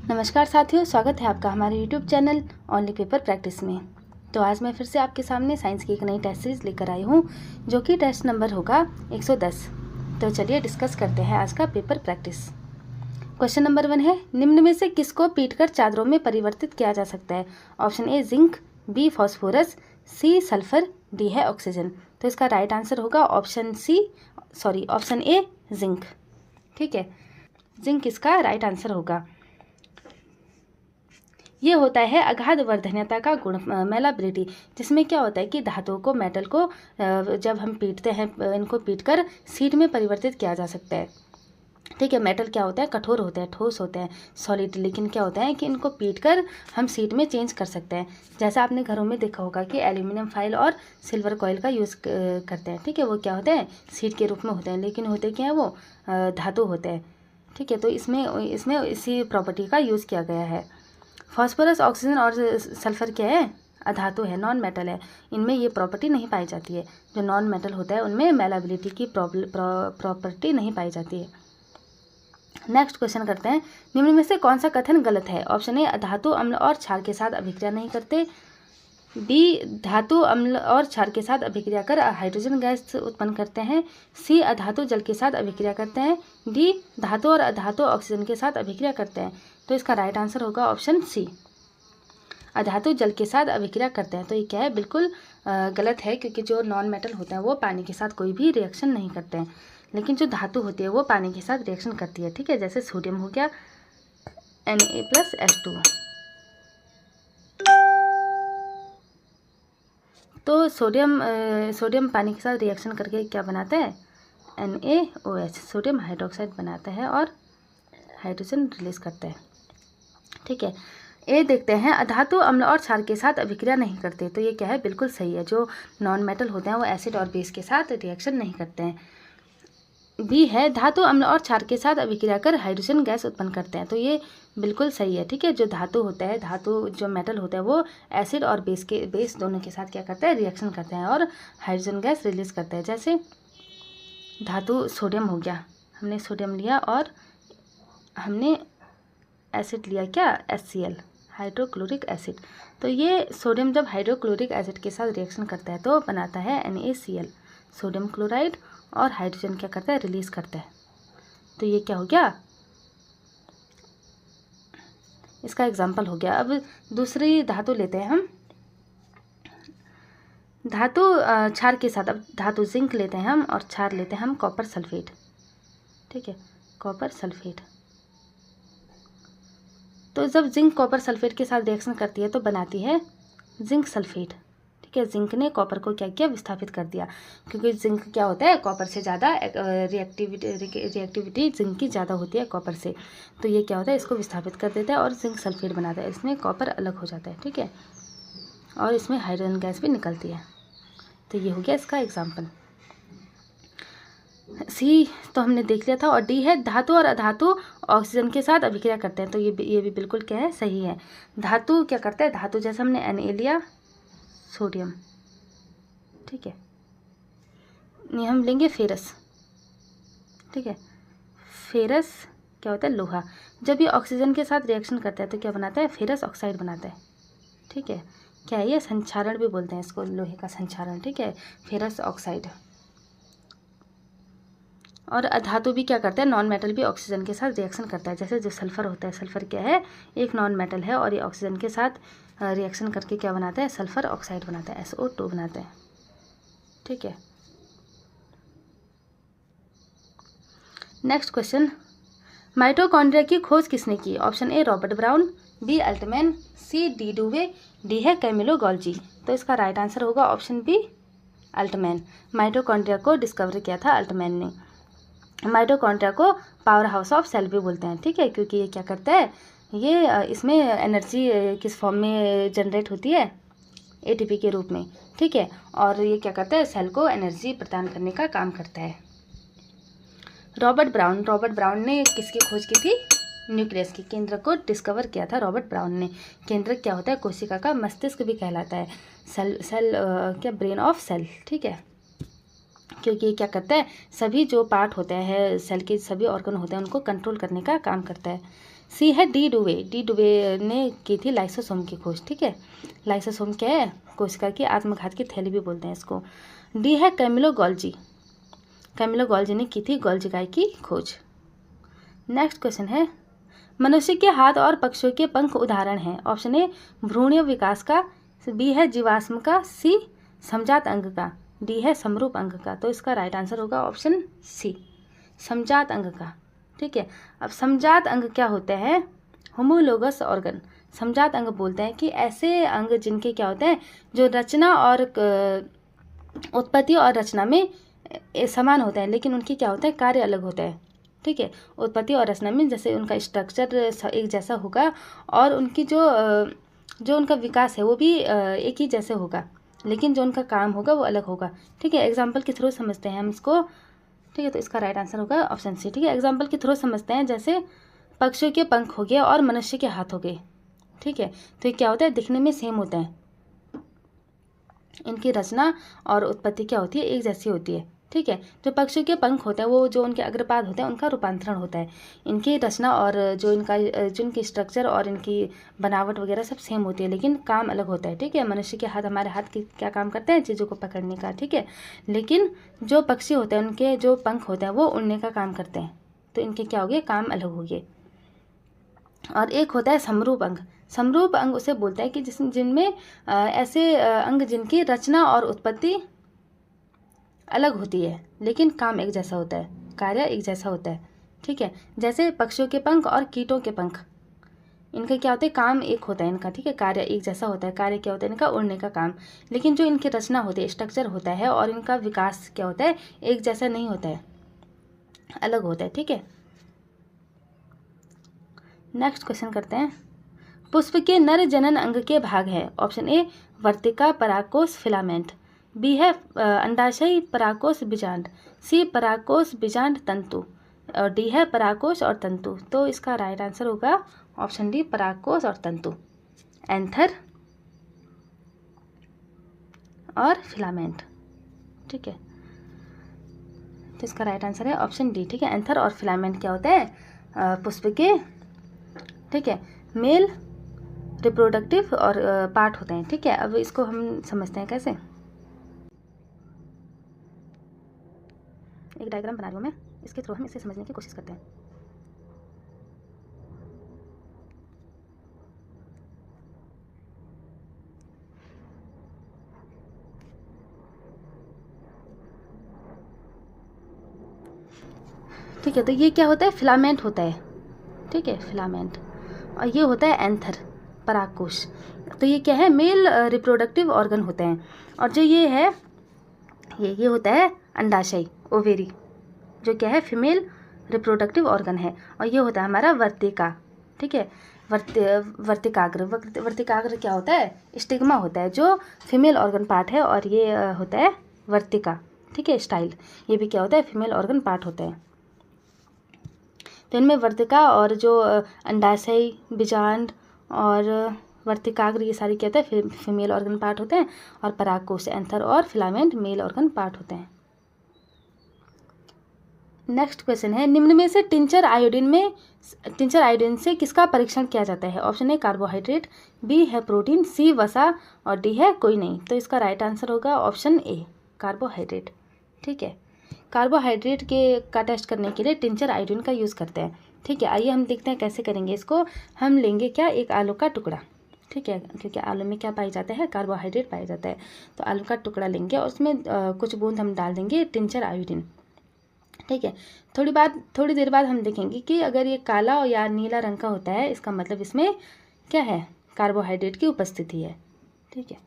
नमस्कार साथियों, स्वागत है आपका हमारे YouTube channel only paper practice में। तो आज मैं फिर से आपके सामने साइंस की एक नई टेस्ट सीरीज लेकर आई हूँ, जो कि टेस्ट नंबर होगा 110। तो चलिए डिस्कस करते हैं आज का पेपर प्रैक्टिस। क्वेश्चन नंबर 1 है, निम्न में से किसको पीटकर चादरों में परिवर्तित किया जा सकता है? Option A zinc, B phosphorus, C sulphur, D है ऑक्सीजन। तो इसका राइट आंसर होगा ऑप्शन ए जिंक। ठीक है, जिंक इसका राइट आंसर होगा। ये होता है अगाध वर्धनीयता का गुण, मेलाबिलिटी, जिसमें क्या होता है कि धातुओं को, मेटल को जब हम पीटते हैं, इनको पीटकर सीड में परिवर्तित किया जा सकता है। ठीक है, मेटल क्या होता है, कठोर होते हैं, ठोस होते हैं, सॉलिड, लेकिन क्या होता है कि इनको पीटकर हम सीड में चेंज कर सकते हैं। जैसा आपने घरों में देखा होगा कि एल्यूमिनियम फाइल और सिल्वर कॉइल का यूज़ करते हैं। ठीक है, वो क्या होते हैं, सीड के रूप में होते हैं, लेकिन होते क्या है, वो धातु होते हैं। ठीक है, तो इसमें इसी प्रॉपर्टी का यूज़ किया गया है। फॉस्फोरस, ऑक्सीजन और सल्फर क्या है, अधातु है, नॉन मेटल है। इनमें ये प्रॉपर्टी नहीं पाई जाती है। जो नॉन मेटल होता है उनमें मेलाबिलिटी की प्रॉपर्टी नहीं पाई जाती है। नेक्स्ट क्वेश्चन करते हैं, निम्न में से कौन सा कथन गलत है? ऑप्शन ए धातु अम्ल और क्षार के साथ अभिक्रिया नहीं करते, बी धातु अम्ल और क्षार के साथ अभिक्रिया कर हाइड्रोजन गैस उत्पन्न करते हैं, सी अधातु जल के साथ अभिक्रिया करते हैं, डी धातु और अधातु ऑक्सीजन के साथ अभिक्रिया करते हैं। तो इसका राइट आंसर होगा ऑप्शन सी, अधातु जल के साथ अभिक्रिया करते हैं। तो ये क्या है, बिल्कुल गलत है, क्योंकि जो नॉन मेटल होते हैं वो पानी के साथ कोई भी रिएक्शन नहीं करते हैं, लेकिन जो धातु होती है वो पानी के साथ रिएक्शन करती है। ठीक है, जैसे सोडियम हो गया Na+H2। तो सोडियम पानी के साथ रिएक्शन करके क्या बनाता है, NaOH, सोडियम हाइड्रोक्साइड बनाता है और हाइड्रोजन रिलीज करता है। ठीक है, ए देखते हैं, अधातु अम्ल और क्षार के साथ अभिक्रिया नहीं करते। तो ये क्या है, बिल्कुल सही है। जो नॉन मेटल होते हैं वो एसिड और बेस के साथ रिएक्शन नहीं करते हैं। बी है, धातु अम्ल और क्षार के साथ अभिक्रिया कर हाइड्रोजन गैस उत्पन्न करते हैं। तो ये बिल्कुल सही है। ठीक है, जो धातु होता है, जो मेटल होता है वो एसिड और बेस दोनों के साथ क्या करता है, रिएक्शन करते हैं और हाइड्रोजन गैस रिलीज करते हैं। जैसे धातु सोडियम हो गया, हमने सोडियम लिया और हमने एसिड लिया, क्या, HCl, हाइड्रोक्लोरिक एसिड। तो ये सोडियम जब हाइड्रोक्लोरिक एसिड के साथ रिएक्शन करता है तो बनाता है NaCl, सोडियम क्लोराइड, और हाइड्रोजन क्या करता है, रिलीज करता है। तो ये क्या हो गया, इसका एग्जाम्पल हो गया। अब दूसरी धातु लेते हैं हम, धातु क्षार के साथ, अब धातु जिंक लेते हैं हम और क्षार लेते हैं हम कॉपर सल्फेट। ठीक है, कॉपर सल्फेट। तो जब जिंक कॉपर सल्फेट के साथ रिएक्शन करती है तो बनाती है जिंक सल्फेट। ठीक है, जिंक ने कॉपर को क्या किया, विस्थापित कर दिया, क्योंकि जिंक क्या होता है, कॉपर से ज़्यादा रिएक्टिविटी जिंक की ज़्यादा होती है कॉपर से। तो ये क्या होता है, इसको विस्थापित कर देता है और जिंक सल्फेट बनाता है। इसमें कॉपर अलग हो जाता है। ठीक है, और इसमें हाइड्रोजन गैस भी निकलती है। तो ये हो गया इसका एग्जाम्पल। सी तो हमने देख लिया था, और डी है, धातु और अधातु ऑक्सीजन के साथ अभिक्रिया करते हैं। तो ये भी बिल्कुल क्या है, सही है। धातु क्या करता है, धातु जैसे हमने Na लिया, सोडियम। ठीक है, ये हम लेंगे फेरस। ठीक है, फेरस क्या होता है, लोहा। जब ये ऑक्सीजन के साथ रिएक्शन करता है तो क्या बनाता है, फेरस ऑक्साइड बनाता है। ठीक है, क्या है ये, संक्षारण भी बोलते हैं इसको, लोहे का संक्षारण। ठीक है, फेरस ऑक्साइड। और अधातु भी क्या करता है, नॉन मेटल भी ऑक्सीजन के साथ रिएक्शन करता है। जैसे जो सल्फर होता है, सल्फर क्या है, एक नॉन मेटल है और ये ऑक्सीजन के साथ रिएक्शन करके क्या बनाता है, सल्फर ऑक्साइड बनाता है, SO2 बनाता है। ठीक है, नेक्स्ट क्वेश्चन, माइटोकॉन्ड्रिया की खोज किसने की? Option A Robert Brown, B Altmann, C de, Duve D Camillo Golgi. तो इसका राइट आंसर होगा ऑप्शन बी, अल्टमैन। माइटोकॉन्ड्रिया को डिस्कवर किया था अल्टमैन ने। माइटोकॉन्ड्रिया को पावर हाउस ऑफ सेल भी बोलते हैं। ठीक है, क्योंकि ये क्या करता है, ये इसमें एनर्जी किस फॉर्म में जनरेट होती है, ATP के रूप में। ठीक है, और ये क्या करता है, सेल को एनर्जी प्रदान करने का काम करता है। रॉबर्ट ब्राउन ने किसकी खोज की थी, न्यूक्लियस की, केंद्र को डिस्कवर किया था रॉबर्ट ब्राउन ने। केंद्र क्या होता है, कोशिका का मस्तिष्क भी कहलाता है, सेल क्या, ब्रेन ऑफ सेल। ठीक है, क्योंकि ये क्या करता है, सभी जो पार्ट होते हैं सेल के, सभी ऑर्गन होते हैं, उनको कंट्रोल करने का काम करता है। सी है डी डुवे ने की थी लाइसोसोम की खोज। ठीक है, लाइसोसोम क्या है? कोशिका की आत्मघात की थैली भी बोलते हैं इसको। डी है कैमिलो गोल्जी ने की थी गोल्जी गाय की खोज। नेक्स्ट क्वेश्चन है, मनुष्य के हाथ और पक्षियों के पंख उदाहरण हैं। ऑप्शन ए भ्रूणीय विकास का, बी है जीवाश्म का, सी समजात अंग का, डी है समरूप अंग का। तो इसका राइट आंसर होगा ऑप्शन सी, समजात अंग का। ठीक है, अब समजात अंग क्या होते हैं? Homologous organ. समजात अंग बोलते हैं कि ऐसे अंग जिनके क्या होते हैं, जो रचना और उत्पत्ति और रचना में समान होते हैं, लेकिन उनकी क्या होता है, कार्य अलग होता है। ठीक है, उत्पत्ति और रचना में जैसे उनका स्ट्रक्चर एक जैसा होगा और उनकी जो उनका विकास है वो भी एक ही जैसे होगा, लेकिन जो उनका काम होगा वो अलग होगा। ठीक है, एग्जाम्पल के थ्रू समझते हैं हम इसको। ठीक है, तो इसका राइट आंसर होगा ऑप्शन सी। ठीक है, एग्जाम्पल के थ्रू समझते हैं, जैसे पक्षियों के पंख हो गए और मनुष्य के हाथ हो गए। ठीक है, तो ये क्या होता है, दिखने में सेम होता है, इनकी रचना और उत्पत्ति क्या होती है, एक जैसी होती है। ठीक है, जो पक्षियों के पंख होते हैं वो जो उनके अग्रपाद होते हैं उनका रूपांतरण होता है, इनकी रचना और जो इनकी स्ट्रक्चर और इनकी बनावट वगैरह सब सेम होती है, लेकिन काम अलग होता है। ठीक है, मनुष्य के हाथ, हमारे हाथ की क्या काम करते हैं, चीज़ों को पकड़ने का। ठीक है, लेकिन जो पक्षी होते हैं उनके जो पंख होते हैं वो उड़ने का काम करते हैं, तो इनके क्या हो गए, काम अलग हो गए। और एक होता है समरूप अंग। समरूप अंग उसे बोलता है कि जिनमें ऐसे अंग जिनकी रचना और उत्पत्ति अलग होती है, लेकिन काम एक जैसा होता है, कार्य एक जैसा होता है। ठीक है, जैसे पक्षियों के पंख और कीटों के पंख, इनका क्या होता है, काम एक होता है इनका। ठीक है, कार्य एक जैसा होता है, कार्य क्या होता है इनका, उड़ने का काम, लेकिन जो इनकी रचना होती है, स्ट्रक्चर होता है और इनका विकास क्या होता है, एक जैसा नहीं होता है, अलग होता है। ठीक है, नेक्स्ट क्वेश्चन करते हैं, पुष्प के नर जनन अंग के भाग है। ऑप्शन ए वर्तिका, परागकोश, फिलामेंट, बी है अंडाशय, परागकोश, बीजांड, सी परागकोश, बीजांड, तंतु, और डी है परागकोश और तंतु। तो इसका राइट आंसर होगा ऑप्शन डी, परागकोश और तंतु, एंथर और फिलामेंट। ठीक है, तो इसका राइट आंसर है ऑप्शन डी। ठीक है, एंथर और फिलामेंट क्या होता है, पुष्प के, ठीक है, मेल रिप्रोडक्टिव और पार्ट होते हैं। ठीक है, अब इसको हम समझते हैं कैसे। एक डायग्राम बना रही हूँ मैं, इसके थ्रू हम इसे समझने की कोशिश करते हैं। ठीक है, तो ये क्या होता है, फिलामेंट होता है। ठीक है, फिलामेंट, और ये होता है एंथर, परागकोश। तो ये क्या है, मेल रिप्रोडक्टिव ऑर्गन होते हैं। और जो ये है, ये होता है अंडाशय, ओवेरी, जो क्या है, फीमेल रिप्रोडक्टिव ऑर्गन है। और ये होता है हमारा वर्तिका। ठीक है, वर्तिकाग्र। वर्तिकाग्र क्या होता है, स्टिग्मा होता है, जो फीमेल ऑर्गन पार्ट है, और ये होता है वर्तिका। ठीक है, स्टाइल, ये भी क्या होता है, फीमेल ऑर्गन पार्ट होता है। तो इनमें वर्तिका और जो अंडाशय, बीजांड और वर्तिकाग्र, ये सारी क्या होता है, फीमेल ऑर्गन पार्ट होते हैं, और परागकोश, एंथर और फिलामेंट मेल ऑर्गन पार्ट होते हैं। नेक्स्ट क्वेश्चन है, निम्न में से टिंचर आयोडीन से किसका परीक्षण किया जाता है। ऑप्शन ए कार्बोहाइड्रेट, बी है प्रोटीन, सी वसा, और डी है कोई नहीं। तो इसका राइट आंसर होगा ऑप्शन ए, कार्बोहाइड्रेट। ठीक है, कार्बोहाइड्रेट का टेस्ट करने के लिए टिंचर आयोडीन का यूज़ करते हैं। ठीक है, आइए हम देखते हैं कैसे करेंगे इसको। हम लेंगे क्या, एक आलू का टुकड़ा। ठीक है, क्योंकि आलू में क्या पाया जाता है, कार्बोहाइड्रेट पाया जाता है। तो आलू का टुकड़ा लेंगे और उसमें कुछ बूंद हम डाल देंगे टिंचर आयोडीन। ठीक है, थोड़ी देर बाद हम देखेंगे कि अगर ये काला या नीला रंग का होता है, इसका मतलब इसमें क्या है, कार्बोहाइड्रेट की उपस्थिति है। ठीक है,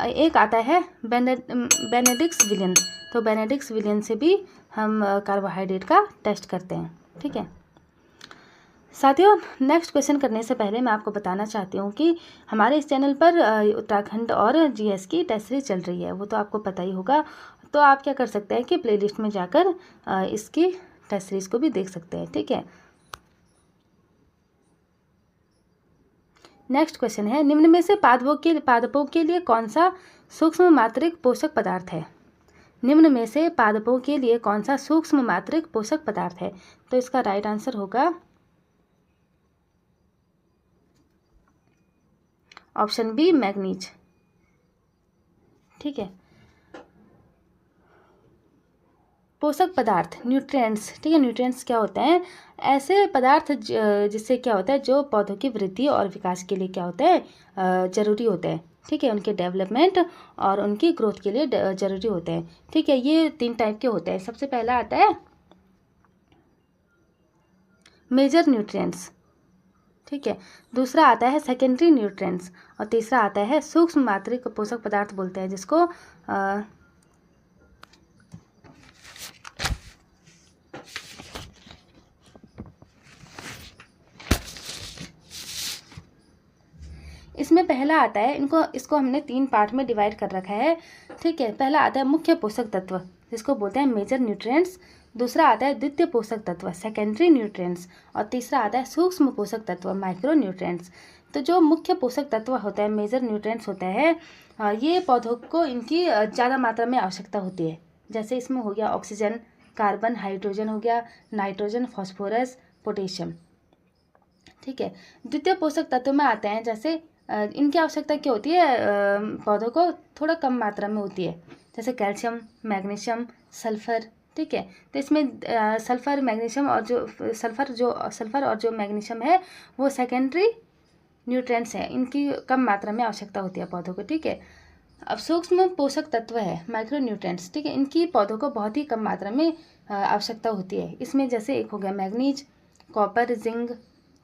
एक आता है बेनेडिक्ट विलियन। तो बेनेडिक्ट विलियन से भी हम कार्बोहाइड्रेट का टेस्ट करते हैं। ठीक है साथियों, नेक्स्ट क्वेश्चन करने से पहले मैं आपको बताना चाहती हूँ कि हमारे इस चैनल पर उत्तराखंड और जीएस की टेस्ट सीरीज चल रही है, वो तो आपको पता ही होगा। तो आप क्या कर सकते हैं कि प्लेलिस्ट में जाकर इसकी टेस्ट सीरीज को भी देख सकते हैं। ठीक है, नेक्स्ट क्वेश्चन है, निम्न में से पादपों के लिए कौन सा सूक्ष्म मात्रिक पोषक पदार्थ है। निम्न में से पादपों के लिए कौन सा सूक्ष्म मात्रिक पोषक पदार्थ है? तो इसका राइट आंसर होगा ऑप्शन बी, मैग्नीज। ठीक है। पोषक पदार्थ, न्यूट्रिएंट्स। ठीक है, न्यूट्रिएंट्स क्या होते हैं? ऐसे पदार्थ जिससे क्या होता है, जो पौधों की वृद्धि और विकास के लिए क्या होता है, जरूरी होते हैं। ठीक है, उनके डेवलपमेंट और उनकी ग्रोथ के लिए जरूरी होते हैं। ठीक है, ये 3 टाइप के होते हैं। सबसे पहला आता है मेजर न्यूट्रिएंट्स। ठीक है, दूसरा आता है सेकेंडरी न्यूट्रिएंट्स और तीसरा आता है सूक्ष्म मात्रिक पोषक पदार्थ बोलते हैं, जिसको इसमें पहला आता है, इसको हमने 3 पार्ट में डिवाइड कर रखा है। ठीक है, पहला आता है मुख्य पोषक तत्व, जिसको बोलते हैं मेजर न्यूट्रिएंट्स। दूसरा आता है द्वितीय पोषक तत्व, सेकेंडरी न्यूट्रिएंट्स। और तीसरा आता है सूक्ष्म पोषक तत्व, माइक्रो न्यूट्रिएंट्स। तो जो मुख्य पोषक तत्व होता है, मेजर न्यूट्रिएंट्स होता है, ये पौधों को इनकी ज़्यादा मात्रा में आवश्यकता होती है। जैसे इसमें हो गया ऑक्सीजन, कार्बन, हाइड्रोजन हो गया, नाइट्रोजन, फॉस्फोरस, पोटेशियम। ठीक है, द्वितीय पोषक तत्व में आते हैं, जैसे इनकी आवश्यकता क्या होती है, पौधों को थोड़ा कम मात्रा में होती है, जैसे कैल्शियम, मैग्नीशियम, सल्फर। ठीक है, तो इसमें सल्फर, मैग्नीशियम और सल्फर और जो मैग्नीशियम है वो सेकेंडरी न्यूट्रिएंट्स है, इनकी कम मात्रा में आवश्यकता होती है पौधों को। ठीक है, अब सूक्ष्म पोषक तत्व है माइक्रो न्यूट्रिएंट्स। ठीक है, इनकी पौधों को बहुत ही कम मात्रा में आवश्यकता होती है। इसमें जैसे एक हो गया मैग्नीज, कॉपर, जिंक।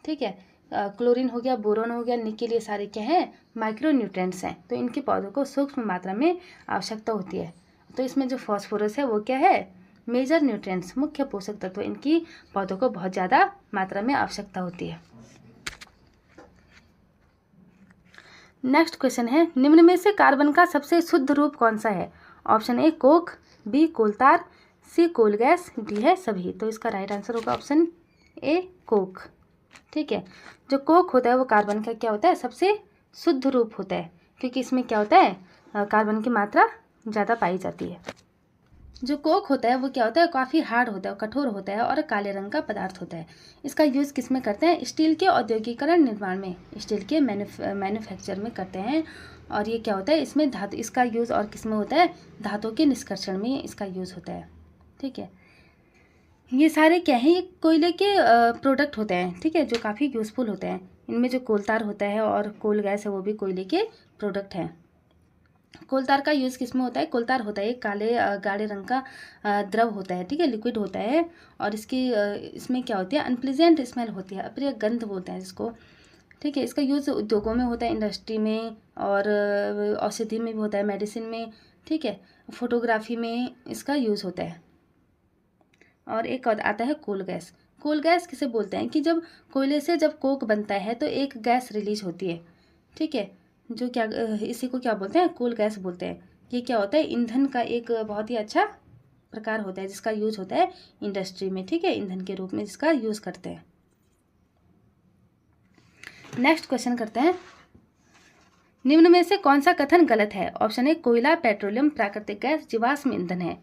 ठीक है, क्लोरीन हो गया, बोरोन हो गया, निकेल, ये सारे क्या हैं, माइक्रो न्यूट्रिएंट्स हैं। तो इनकी पौधों को सूक्ष्म मात्रा में आवश्यकता होती है। तो इसमें जो फॉस्फोरस है वो क्या है, मेजर न्यूट्रिएंट्स, मुख्य पोषक तत्व। इनकी पौधों को बहुत ज़्यादा मात्रा में आवश्यकता होती है। नेक्स्ट क्वेश्चन है, निम्न में से कार्बन का सबसे शुद्ध रूप कौन सा है? Option A coke, B coal tar, C coal gas, D है सभी। तो इसका राइट आंसर होगा ऑप्शन ए कोक। ठीक है, जो कोक होता है वो कार्बन का क्या होता है, सबसे शुद्ध रूप होता है, क्योंकि इसमें क्या होता है, कार्बन की मात्रा ज़्यादा पाई जाती है। जो कोक होता है वो क्या होता है, काफ़ी हार्ड होता है, कठोर होता है और काले रंग का पदार्थ होता है। इसका यूज़ किस में करते हैं, स्टील के औद्योगिकरण निर्माण में, स्टील के मैन्युफैक्चर में करते हैं। और ये क्या होता है, इसमें धातु, इसका यूज़ और किस में होता है, धातु के निष्कर्षण में इसका यूज़ होता है। ठीक है, ये सारे क्या हैं, ये कोयले के प्रोडक्ट होते हैं। ठीक है, जो काफ़ी यूज़फुल होते हैं। इनमें जो कोलतार होता है और कोल गैस है वो भी कोयले के प्रोडक्ट हैं। कोलतार का यूज़ किस में होता है, कोलतार होता है काले गाढ़े रंग का द्रव होता है। ठीक है, लिक्विड होता है और इसमें क्या होती है, अनप्लीजेंट स्मेल होती है, अप्रिय गंध बोलते हैं इसको। ठीक है, इसका यूज़ उद्योगों में होता है, इंडस्ट्री में, और औषधि में भी होता है, मेडिसिन में। ठीक है, फोटोग्राफी में इसका यूज़ होता है। और एक आता है कोल गैस। कोल गैस किसे बोलते हैं कि जब कोयले से जब कोक बनता है तो एक गैस रिलीज होती है। ठीक है, जो क्या, इसी को क्या बोलते हैं, कोल गैस बोलते हैं। ये क्या होता है, ईंधन का एक बहुत ही अच्छा प्रकार होता है, जिसका यूज़ होता है इंडस्ट्री में। ठीक है, ईंधन के रूप में जिसका यूज़ करते हैं। नेक्स्ट क्वेश्चन करते हैं, निम्न में से कौन सा कथन गलत है? ऑप्शन ए कोयला, पेट्रोलियम, प्राकृतिक गैस, जीवाश्म ईंधन है।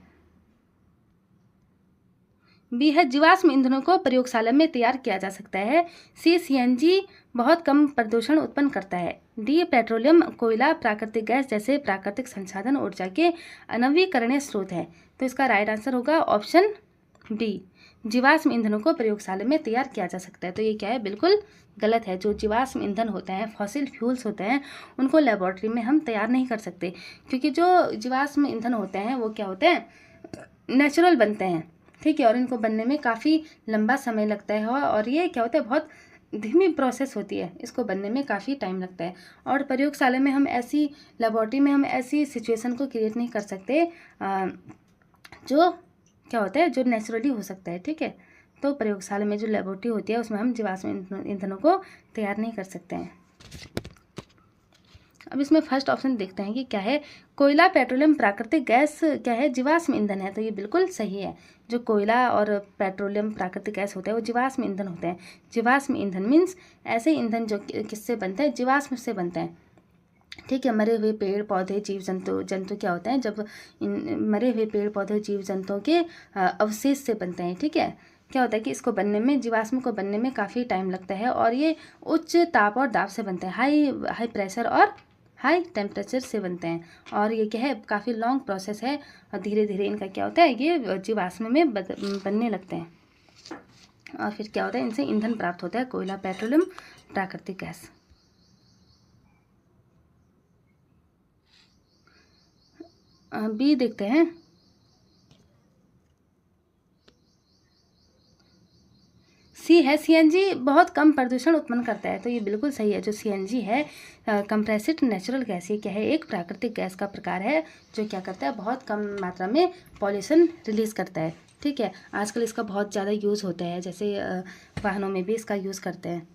बी है जीवाश्म ईंधनों को प्रयोगशाला में तैयार किया जा सकता है। सी सीएनजी बहुत कम प्रदूषण उत्पन्न करता है। डी पेट्रोलियम, कोयला, प्राकृतिक गैस जैसे प्राकृतिक संसाधन ऊर्जा के अनवीकरणीय स्रोत है। तो इसका राइट आंसर होगा ऑप्शन डी, जीवाश्म ईंधनों को प्रयोगशाला में तैयार किया जा सकता है। तो ये क्या है, बिल्कुल गलत है। जो जीवाश्म ईंधन होते हैं, फॉसिल फ्यूल्स होते हैं, उनको लेबोरेटरी में हम तैयार नहीं कर सकते, क्योंकि जो जीवाश्म ईंधन होते हैं वो क्या होते हैं, नेचुरल बनते हैं। ठीक है, और इनको बनने में काफ़ी लंबा समय लगता है और ये क्या होता है, बहुत धीमी प्रोसेस होती है, इसको बनने में काफ़ी टाइम लगता है। और प्रयोगशाला में हम ऐसी, लेबोरेटरी में हम ऐसी सिचुएशन को क्रिएट नहीं कर सकते जो क्या होता है, जो नेचुरली हो सकता है। ठीक है, तो प्रयोगशाला में जो लेबोरेटरी होती है उसमें हम जीवाश्म ईंधनों को तैयार नहीं कर सकते हैं। अब इसमें फर्स्ट ऑप्शन देखते हैं कि क्या है, कोयला, पेट्रोलियम, प्राकृतिक गैस क्या है, जीवाश्म ईंधन है। तो ये बिल्कुल सही है। जो कोयला और पेट्रोलियम, प्राकृतिक गैस होते हैं वो जीवाश्म ईंधन होते हैं। जीवाश्म ईंधन मीन्स ऐसे ईंधन जो किससे बनते हैं, जीवाश्म से बनते हैं। ठीक है। मरे हुए पेड़ पौधे जीव जंतु, जंतु क्या होते हैं, जब इन मरे हुए पेड़ पौधे जीव जंतुओं के अवशेष से बनते हैं। ठीक है। क्या होता है कि इसको बनने में, जीवाश्म को बनने में काफ़ी टाइम लगता है और ये उच्च ताप और दाब से बनते हैं, हाई हाई प्रेशर और हाई टेम्परेचर से बनते हैं। और ये क्या है, काफ़ी लॉन्ग प्रोसेस है और धीरे धीरे इनका क्या होता है, ये जीवाश्म में बनने लगते हैं। और फिर क्या होता है, इनसे ईंधन प्राप्त होता है, कोयला, पेट्रोलियम, प्राकृतिक गैस। बी देखते हैं। सी है, सीएनजी बहुत कम प्रदूषण उत्पन्न करता है, तो ये बिल्कुल सही है। जो सीएनजी है, कंप्रेस्ड नेचुरल गैस, ये क्या है, एक प्राकृतिक गैस का प्रकार है जो क्या करता है, बहुत कम मात्रा में पॉल्यूशन रिलीज करता है। ठीक है। आजकल इसका बहुत ज़्यादा यूज़ होता है, जैसे वाहनों में भी इसका यूज़ करते हैं।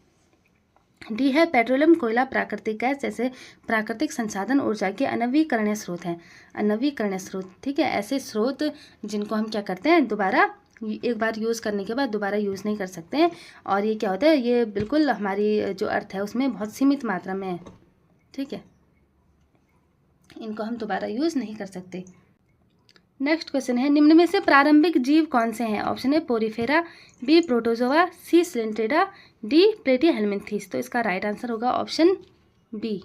डी है, पेट्रोलियम, कोयला, प्राकृतिक गैस जैसे प्राकृतिक संसाधन ऊर्जा के अनवीकरणीय स्रोत हैं। अनवीकरणीय स्रोत, ठीक है, ऐसे स्रोत जिनको हम क्या करते हैं, दोबारा एक बार यूज़ करने के बाद दोबारा यूज़ नहीं कर सकते हैं। और ये क्या होता है, ये बिल्कुल हमारी जो अर्थ है उसमें बहुत सीमित मात्रा में है। ठीक है, इनको हम दोबारा यूज़ नहीं कर सकते। नेक्स्ट क्वेश्चन है, निम्न में से प्रारंभिक जीव कौन से हैं? Option A Porifera, B Protozoa, C Coelenterata, D Platyhelminthes. तो इसका राइट आंसर होगा ऑप्शन बी,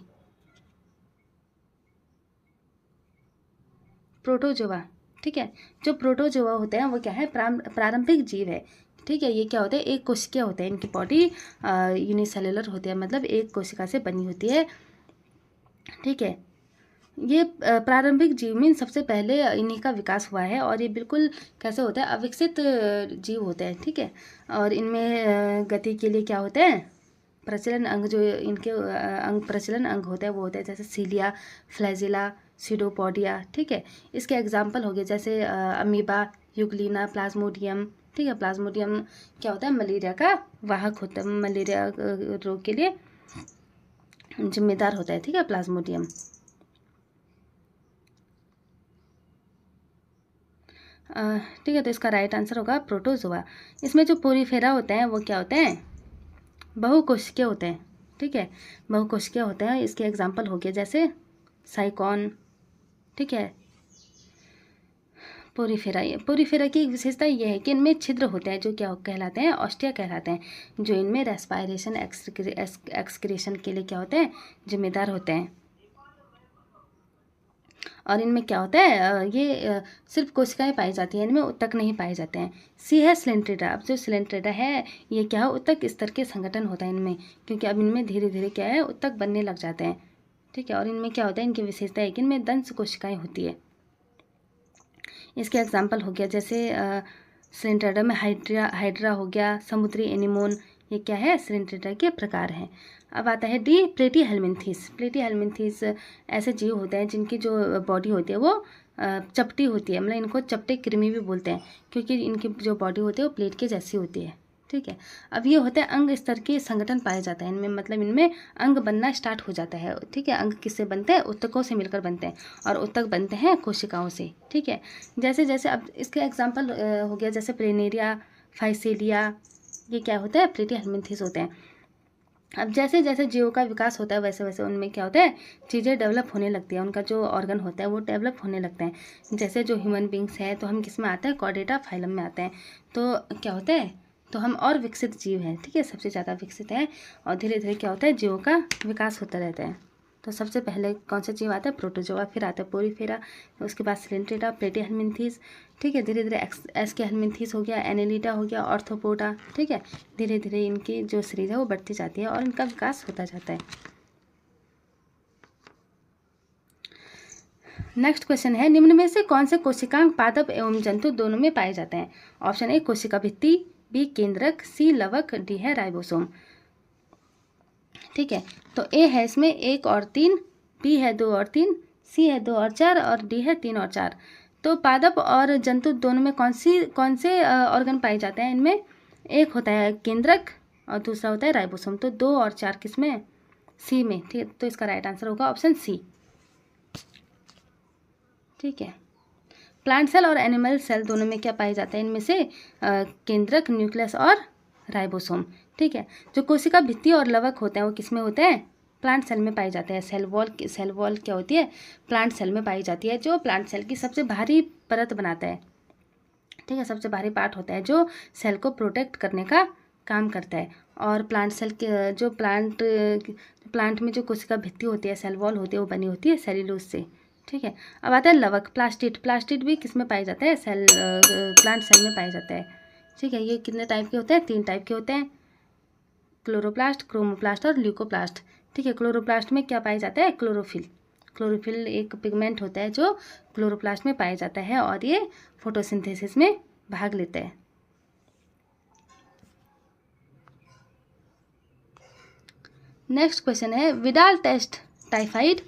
प्रोटोजोआ। ठीक है। जो प्रोटोजोआ होते हैं वो क्या है, प्रारंभिक जीव है। ठीक है। ये क्या होते हैं, एक कोशिका होते हैं, इनकी बॉडी यूनिसेलुलर होती है, मतलब एक कोशिका से बनी होती है। ठीक है। ये प्रारंभिक जीव में सबसे पहले इन्हीं का विकास हुआ है और ये बिल्कुल कैसे होता है, अविकसित जीव होते हैं। ठीक है। और इनमें गति के लिए क्या होते हैं, प्रचलन अंग, जो इनके अंग, प्रचलन अंग होते हैं वो होते हैं, जैसे सीलिया, फ्लैजिला, सीडोपोडिया। ठीक है। इसके एग्जाम्पल हो गए जैसे अमीबा, यूग्लिना, प्लाज्मोडियम। ठीक है। प्लाज्मोडियम क्या होता है, मलेरिया का वाहक होता है, मलेरिया रोग के लिए जिम्मेदार होता है। ठीक है, प्लाज्मोडियम। ठीक है, तो इसका राइट आंसर होगा प्रोटोजोआ। इसमें जो पोरीफेरा होते हैं वो क्या होते हैं, बहुकोशिकीय होते हैं। ठीक है, बहुकोशिकीय होते हैं। इसके एग्जाम्पल हो गए जैसे साइकॉन। ठीक है। पोरीफेरा, पोरीफेरा की एक विशेषता ये है कि इनमें छिद्र होते हैं जो क्या कहलाते हैं, ऑस्टिया कहलाते हैं, जो इनमें रेस्पायरेशन, एक्सक्रीशन के लिए क्या होते हैं, जिम्मेदार होते हैं। और इनमें क्या होता है, ये सिर्फ कोशिकाएं पाई जाती हैं, इनमें उत्तक नहीं पाए जाते हैं। सी है सिलेंट्रेटा। अब जो सिलेंट्रेटा है ये क्या है, उत्तक स्तर के संगठन होता है इनमें, क्योंकि अब इनमें धीरे धीरे क्या है, उत्तक बनने लग जाते हैं। ठीक है। और इनमें क्या होता है, इनकी विशेषता है कि इनमें दंश कोशिकाएं होती है। इसके एग्जाम्पल हो गया जैसे सिलेंट्रेटा में हाइड्रा हो गया, समुद्री एनिमोन, ये क्या है, सिलेंट्रेटा के प्रकार हैं। अब आता है डी प्लेटीहेल्मिन्थीस। प्लेटीहेल्मिन्थीस ऐसे जीव होते हैं जिनकी जो बॉडी होती है वो चपटी होती है, मतलब इनको चपटे कृमि भी बोलते हैं, क्योंकि इनकी जो बॉडी होती है वो प्लेट के जैसी होती है। ठीक है। अब ये होता है अंग स्तर के संगठन पाया जाता है इनमें, मतलब इनमें अंग बनना स्टार्ट हो जाता है। ठीक है। अंग किससे बनते हैं, उत्तकों से मिलकर बनते हैं, और उत्तक बनते हैं कोशिकाओं से। ठीक है। जैसे जैसे अब इसके एग्जाम्पल हो गया जैसे प्लेनेरिया, फाइसेलिया, ये क्या होता है, प्लेटीहेल्मिन्थीस होते हैं। अब जैसे जैसे जीवों का विकास होता है वैसे वैसे उनमें क्या होता है, चीज़ें डेवलप होने लगती है, उनका जो ऑर्गन होता है वो डेवलप होने लगते हैं। जैसे जो ह्यूमन बींग्स हैं तो हम किस में आते हैं, कॉर्डेटा फाइलम में आते हैं। तो क्या होता है, तो हम और विकसित जीव हैं। ठीक है, सबसे ज़्यादा विकसित है, और धीरे धीरे क्या होता है, जीवों का विकास होता रहता है। तो सबसे पहले कौन सा जीव आता है, प्रोटोजोआ, फिर आता है पोरीफेरा, उसके बाद सिलेंट्रेटा, प्लेटीहेल्मिन्थीस। ठीक है। धीरे धीरे एस्केहेल्मिन्थीस हो गया, एनेलिडा हो गया, ऑर्थोपोडा। ठीक है। धीरे धीरे इनकी जो सीरीज है वो बढ़ती जाती है और इनका विकास होता जाता है। नेक्स्ट क्वेश्चन है, निम्न में से कौन से कोशिकांग पादप एवं जंतु दोनों में पाए जाते हैं? ऑप्शन ए कोशिका भित्ति, बी केंद्रक, सी लवक, डी है राइबोसोम। ठीक है। तो ए है इसमें 1 और 3, बी है 2 और 3, सी है 2 और 4 और डी है 3 और 4। तो पादप और जंतु दोनों में कौन से ऑर्गन पाए जाते हैं? इनमें एक होता है केंद्रक और दूसरा होता है राइबोसोम। तो 2 और 4 किस में, सी में। ठीक है। तो इसका राइट आंसर होगा ऑप्शन सी। ठीक है। प्लांट सेल और एनिमल सेल दोनों में क्या पाए जाते हैं? इनमें से केंद्रक, न्यूक्लियस और राइबोसोम। ठीक है। जो कोशिका भित्ति और लवक होते हैं वो किस में होते हैं? प्लांट सेल में पाई जाते हैं। सेल वॉल क्या होती है? प्लांट सेल में पाई जाती है, जो प्लांट सेल की सबसे भारी परत बनाता है, ठीक है, सबसे भारी पार्ट होता है जो सेल को प्रोटेक्ट करने का काम करता है। और प्लांट सेल के जो प्लांट में जो कोशिका भित्ति होती है, सेल वॉल होती है, वो बनी होती है सेल्यूलोज से, ठीक है। अब आता है लवक, प्लास्टिड भी किस में पाया जाता है? प्लांट सेल में पाया जाता है, ठीक है। ये कितने टाइप के होते हैं? 3 टाइप के होते हैं, क्लोरोप्लास्ट, क्रोमोप्लास्ट और ल्यूकोप्लास्ट, ठीक है। क्लोरोप्लास्ट में क्या पाया जाता है? क्लोरोफिल एक पिगमेंट होता है जो क्लोरोप्लास्ट में पाया जाता है और ये फोटोसिंथेसिस में भाग लेता है। नेक्स्ट क्वेश्चन है विडाल टेस्ट टाइफाइड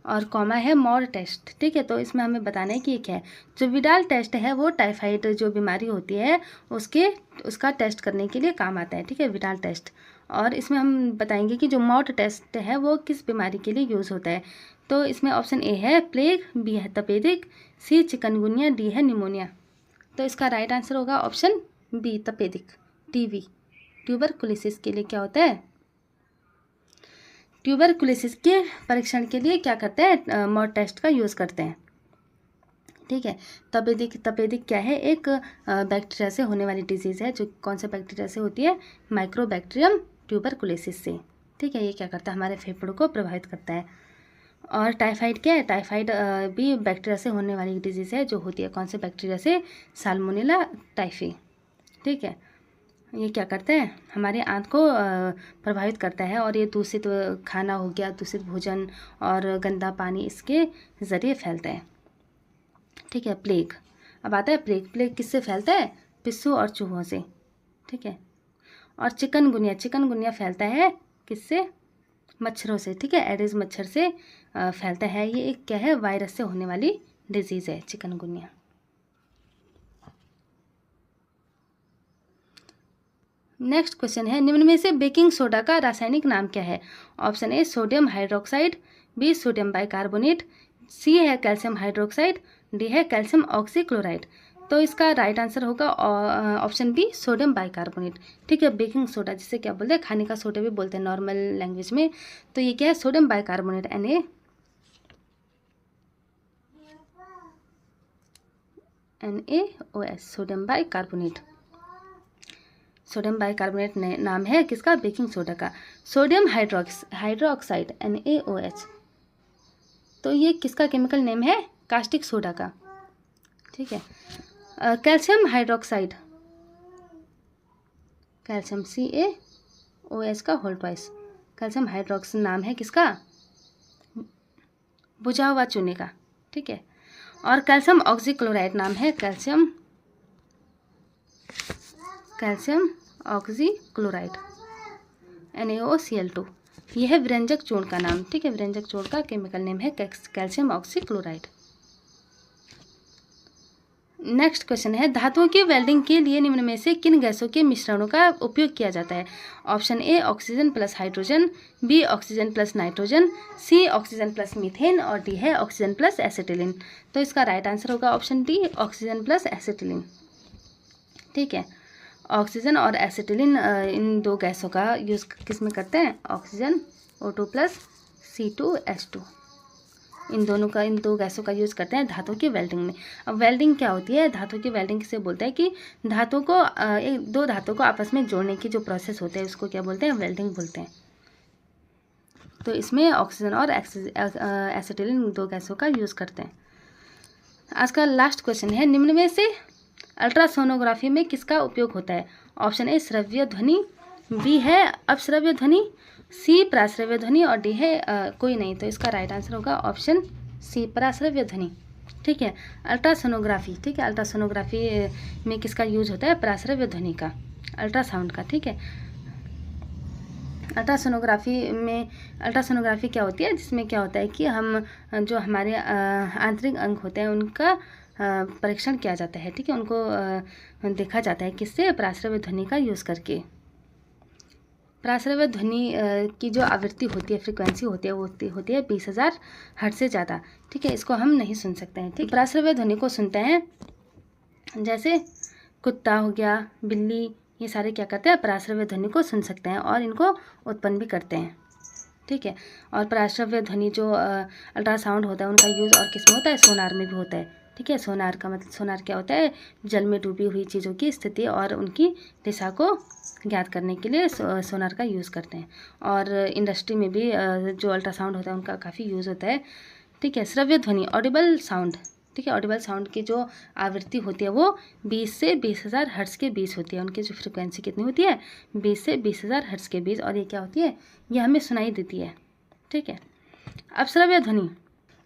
और कॉमा है मॉर टेस्ट, ठीक है। तो इसमें हमें बताना है कि ये क्या है। जो विडाल टेस्ट है वो टाइफाइड जो बीमारी होती है उसका टेस्ट करने के लिए काम आता है, ठीक है, विडाल टेस्ट। और इसमें हम बताएंगे कि जो मॉर टेस्ट है वो किस बीमारी के लिए यूज़ होता है। तो इसमें ऑप्शन ए है प्लेग, बी है तपेदिक, सी चिकनगुनिया, डी है निमोनिया। तो इसका राइट आंसर होगा ऑप्शन बी तपेदिक, टीबी, ट्यूबरकुलोसिस के लिए क्या होता है? ट्यूबरकुलोसिस के परीक्षण के लिए क्या करते हैं? मॉड टेस्ट का यूज़ करते हैं, ठीक है। तपेदिक क्या है? एक बैक्टीरिया से होने वाली डिजीज़ है, जो कौन से बैक्टीरिया से होती है? माइक्रोबैक्टीरियम ट्यूबरकुलोसिस से, ठीक है। ये क्या करता है? हमारे फेफड़ों को प्रभावित करता है। और टाइफाइड क्या है? टाइफाइड भी बैक्टीरिया से होने वाली डिजीज़ है, जो होती है कौन से बैक्टीरिया से? साल्मोनेला टाइफी, ठीक है। ये क्या करते हैं? हमारे आंत को प्रभावित करता है और ये दूषित खाना हो गया, दूषित भोजन और गंदा पानी इसके ज़रिए फैलता है, ठीक है। प्लेग, अब आता है प्लेग किससे फैलता है? पिस्सू और चूहों से, ठीक है। और चिकनगुनिया फैलता है किससे? मच्छरों से, ठीक है, एडिस मच्छर से फैलता है। ये एक क्या है? वायरस से होने वाली डिजीज़ है चिकनगुनिया। नेक्स्ट क्वेश्चन है निम्न में से बेकिंग सोडा का रासायनिक नाम क्या है? Option A sodium hydroxide, B sodium bicarbonate, C है कैल्शियम हाइड्रोक्साइड, डी है कैल्शियम ऑक्सीक्लोराइड। तो इसका राइट आंसर होगा ऑप्शन बी सोडियम बाइकार्बोनेट, ठीक है। बेकिंग सोडा जिसे क्या बोलते हैं? खाने का सोडा भी बोलते हैं नॉर्मल लैंग्वेज में। तो ये क्या है? Sodium bicarbonate, NaOH, sodium bicarbonate. Sodium bicarbonate नाम है किसका? बेकिंग सोडा का। सोडियम हाइड्रोक्साइड NaOH, तो ये किसका केमिकल नेम है? कास्टिक सोडा का, ठीक है। कैल्शियम हाइड्रोक्साइड, कैल्शियम CaOH का होल ट्वाइस, कैल्शियम हाइड्रोक्साइड नाम है किसका? बुझा हुआ चूने का, ठीक है। और कैल्शियम ऑक्सीक्लोराइड नाम है कैल्शियम ऑक्सीक्लोराइड NaOCl2। यह है व्यंजक चूर्ण का नाम, ठीक है। व्यंजक चूर्ण का केमिकल नेम है कैल्शियम ऑक्सीक्लोराइड। नेक्स्ट क्वेश्चन है धातुओं की वेल्डिंग के लिए निम्न में से किन गैसों के मिश्रणों का उपयोग किया जाता है? Option A oxygen plus hydrogen, B oxygen plus nitrogen, C oxygen plus methane और डी है ऑक्सीजन प्लस एसिटिलीन। तो इसका राइट आंसर होगा option D oxygen plus acetylene, ठीक है। ऑक्सीजन और एसिटिलीन इन दो गैसों का यूज़ किस में करते हैं? ऑक्सीजन O2 प्लस C2H2, इन दो गैसों का यूज़ करते हैं धातु की वेल्डिंग में। अब वेल्डिंग क्या होती है? धातु की वेल्डिंग किसे बोलते हैं कि दो धातु को आपस में जोड़ने की जो प्रोसेस होता है उसको क्या बोलते हैं? वेल्डिंग बोलते हैं। तो इसमें ऑक्सीजन और एसिटिलीन दो गैसों का यूज़ करते हैं। आज का लास्ट क्वेश्चन है निम्न में से अल्ट्रासोनोग्राफी में किसका उपयोग होता है? ऑप्शन ए श्रव्य ध्वनि, बी है अपश्रव्य ध्वनि, सी प्राश्रव्य ध्वनि और डी है कोई नहीं। तो इसका राइट आंसर होगा ऑप्शन सी प्राश्रव्य ध्वनि, ठीक है। अल्ट्रासोनोग्राफी, ठीक है, अल्ट्रासोनोग्राफी में किसका यूज होता है? प्राश्रव्य ध्वनि का, अल्ट्रासाउंड का, ठीक है। अल्ट्रासोनोग्राफी क्या होती है? जिसमें क्या होता है कि हम जो हमारे आंतरिक अंग होते हैं उनका परीक्षण किया जाता है, ठीक है। उनको देखा जाता है किससे? प्राश्रव्य ध्वनि का यूज़ करके। प्राश्रव्य ध्वनि की जो आवृत्ति होती है, फ्रिक्वेंसी होती है, वो होती है 20,000 हर्ट्ज से ज़्यादा, ठीक है। इसको हम नहीं सुन सकते हैं, ठीक। प्राश्रव्य ध्वनि को सुनते हैं जैसे कुत्ता हो गया, बिल्ली, ये सारे क्या करते हैं? प्राश्रव्य ध्वनि को सुन सकते हैं और इनको उत्पन्न भी करते हैं, ठीक है। और पराश्रव्य ध्वनि जो अल्ट्रासाउंड होता है उनका यूज़ और किस में होता है, सोनार में भी होता है। ठीक है, सोनार का मतलब, सोनार क्या होता है, जल में डूबी हुई चीज़ों की स्थिति और उनकी दिशा को ज्ञात करने के लिए सोनार का यूज़ करते हैं। और इंडस्ट्री में भी जो अल्ट्रासाउंड होता है उनका काफ़ी यूज़ होता है। ठीक है। श्रव्य ध्वनि, ऑडिबल साउंड। ठीक है, ऑडिबल साउंड की जो आवृत्ति होती है वो 20 से 20,000 हर्ट्ज़ के बीच होती है। उनकी जो फ्रिक्वेंसी कितनी होती है, 20 से 20,000 हर्ट्ज़ के बीच। और ये क्या होती है, ये हमें सुनाई देती है। ठीक है। अब श्रव्य ध्वनि,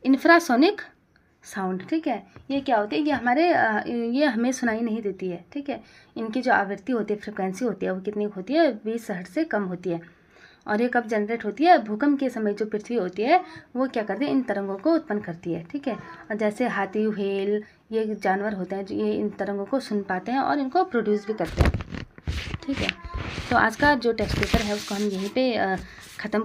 इंफ्रासोनिक साउंड। ठीक है, ये क्या होती है, ये हमारे ये हमें सुनाई नहीं देती है। ठीक है, इनकी जो आवृत्ति होती है, फ्रिक्वेंसी होती है, वो कितनी होती है, 20 हर्ट्ज़ से कम होती है। और ये कब जनरेट होती है, भूकंप के समय जो पृथ्वी होती है वो क्या करती है, इन तरंगों को उत्पन्न करती है। ठीक है, और जैसे हाथी, व्हेल, ये जानवर होते हैं जो ये इन तरंगों को सुन पाते हैं और इनको प्रोड्यूस भी करते हैं। ठीक है, तो आज का जो टेक्स्ट पेपर है उसको हम यहीं पे ख़त्म